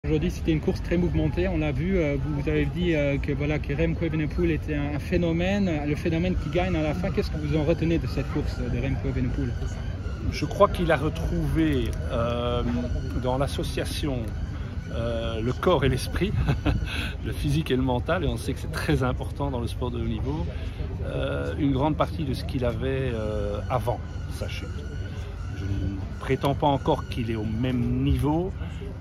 Aujourd'hui, c'était une course très mouvementée. On l'a vu. Vous avez dit que Remco Evenepoel était un phénomène, le phénomène qui gagne à la fin. Qu'est-ce que vous en retenez de cette course de Remco Evenepoel? Je crois qu'il a retrouvé dans l'association le corps et l'esprit, le physique et le mental, et on sait que c'est très important dans le sport de haut niveau, une grande partie de ce qu'il avait avant sa chute. Je ne prétends pas encore qu'il est au même niveau,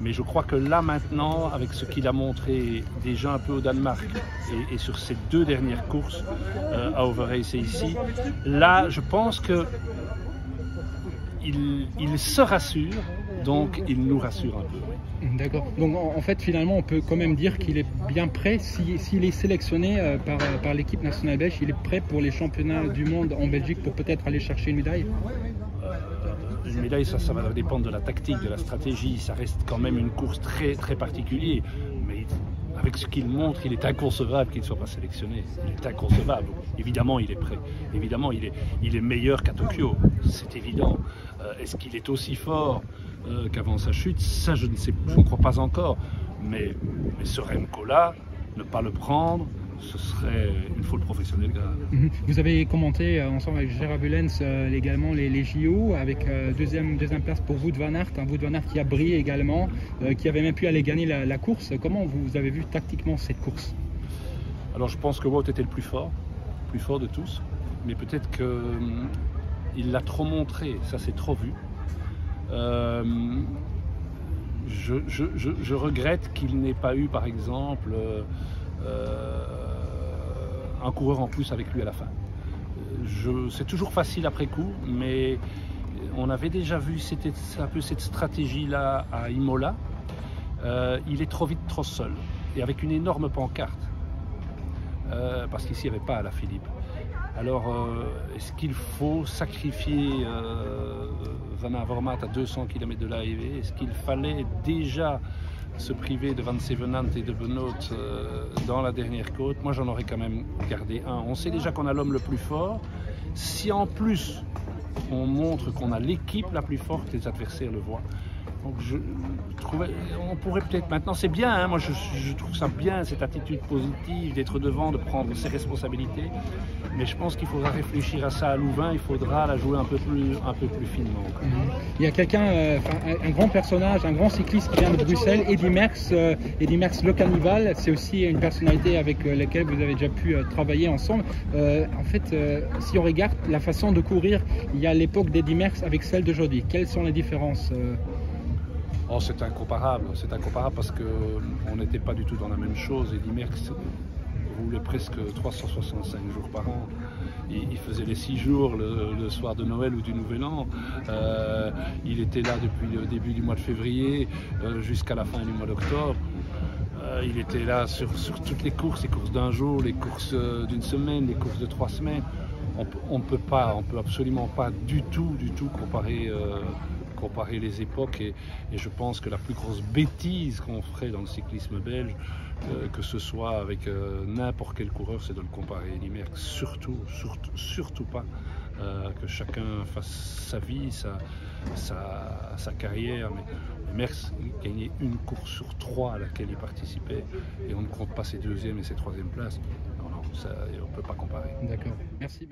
mais je crois que là maintenant, avec ce qu'il a montré déjà un peu au Danemark et sur ces deux dernières courses à Overijse et ici, là je pense que il se rassure, donc il nous rassure un peu. D'accord. Donc en fait, finalement, on peut quand même dire qu'il est bien prêt. S'il est sélectionné par l'équipe nationale belge, il est prêt pour les championnats du monde en Belgique pour peut-être aller chercher une médaille? Une médaille, ça va dépendre de la tactique, de la stratégie. Ça reste quand même une course très, très particulière. Mais avec ce qu'il montre, il est inconcevable qu'il ne soit pas sélectionné. Il est inconcevable. Évidemment, il est prêt. Évidemment, il est meilleur qu'à Tokyo. C'est évident. Est-ce qu'il est aussi fort qu'avant sa chute? Ça, je ne sais, je ne crois pas encore. Mais ce Remco-là, ne pas le prendre, ce serait une faute professionnelle grave. Vous avez commenté ensemble avec Gérard Bullens également les JO avec deuxième place pour Wout van Aert, un Wout van Aert qui a brillé également, qui avait même pu aller gagner la course. Comment vous avez vu tactiquement cette course? Alors je pense que Wout était le plus fort de tous, mais peut-être qu'il l'a trop montré, ça c'est trop vu. Je regrette qu'il n'ait pas eu par exemple un coureur en plus avec lui à la fin. C'est toujours facile après coup, mais on avait déjà vu un peu cette stratégie-là à Imola. Il est trop vite, trop seul, et avec une énorme pancarte, parce qu'ici il n'y avait pas Alaphilippe. Alors, est-ce qu'il faut sacrifier Van Avermaet à 200 km de l'arrivée? Est-ce qu'il fallait déjà se priver de Van Zevenant et de Benoot dans la dernière côte? Moi, j'en aurais quand même gardé un. On sait déjà qu'on a l'homme le plus fort. Si en plus, on montre qu'on a l'équipe la plus forte, les adversaires le voient. Donc je trouvais, on pourrait peut-être maintenant, c'est bien, hein, moi je trouve ça bien, cette attitude positive d'être devant, de prendre ses responsabilités, mais je pense qu'il faudra réfléchir à ça à Louvain, il faudra la jouer un peu plus finement. Il y a quelqu'un, un grand personnage, un grand cycliste qui vient de Bruxelles, Eddy Merckx le cannibale, c'est aussi une personnalité avec laquelle vous avez déjà pu travailler ensemble. En fait, si on regarde la façon de courir, il y a l'époque d'Eddy Merckx avec celle d'aujourd'hui. Quelles sont les différences? Oh, c'est incomparable parce qu'on n'était pas du tout dans la même chose. Eddy Merckx roulait presque 365 jours par an. Il faisait les 6 jours le soir de Noël ou du Nouvel An. Il était là depuis le début du mois de février jusqu'à la fin du mois d'octobre. Il était là sur toutes les courses d'un jour, les courses d'une semaine, les courses de 3 semaines. On peut absolument pas du tout comparer les époques, et je pense que la plus grosse bêtise qu'on ferait dans le cyclisme belge, que ce soit avec n'importe quel coureur, c'est de le comparer. Eddy Merckx, surtout pas. Que chacun fasse sa vie, sa carrière, mais Merckx gagnait une course sur 3 à laquelle il participait, et on ne compte pas ses 2e et ses 3e places. Non, ça, on ne peut pas comparer. D'accord, merci.